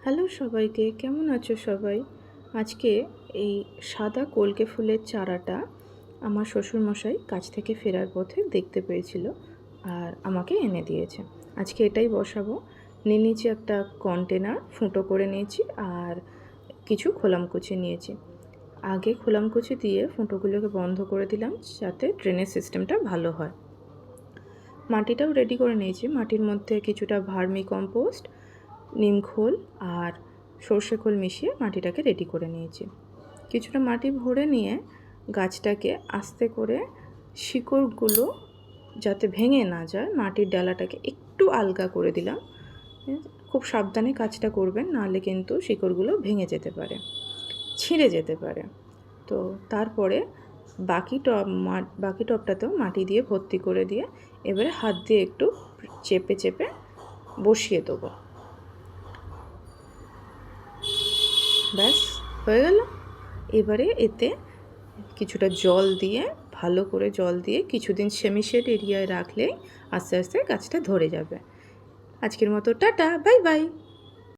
Hello সবাইকে, কেমন আছো সবাই? আজকে এই সাদা কলকে ফুলের চারাটা আমার শ্বশুরমশাই কাজ থেকে ফেরার পথে দেখতে পেয়েছিল আর আমাকে এনে দিয়েছে। আজকে এটাই বসাবো। নিয়ে নিয়েছি একটা কন্টেনার, ফুটো করে নিয়েছি আর কিছু খোলামকুচি নিয়েছি। আগে খোলামকুচি দিয়ে ফুটোগুলোকে বন্ধ করে দিলাম যাতে ড্রেনেজ সিস্টেমটা ভালো হয়। মাটিটাও রেডি করে নিয়েছি। মাটির মধ্যে কিছুটা ভার্মি কম্পোস্ট, নিমখোল আর সর্ষে খোল মিশিয়ে মাটিটাকে রেডি করে নিয়েছি। কিছুটা মাটি ভরে নিয়ে গাছটাকে আস্তে করে শিকড়গুলো যাতে ভেঙে না যায় মাটির ডালাটাকে একটু আলগা করে দিলাম। খুব সাবধানে কাজটা করবেন, নাহলে কিন্তু শিকড়গুলো ভেঙে যেতে পারে, ছিঁড়ে যেতে পারে। তো তারপরে বাকি টবটাতেও মাটি দিয়ে ভর্তি করে দিয়ে এবারে হাত দিয়ে একটু চেপে চেপে বসিয়ে দেবো। ব্যাস হয়ে গেল। এবারে এতে কিছুটা জল দিয়ে, ভালো করে জল দিয়ে কিছুদিন সেমিশেড এরিয়ায় রাখলেই আস্তে আস্তে গাছটা ধরে যাবে। আজকের মতো টাটা, বাই বাই।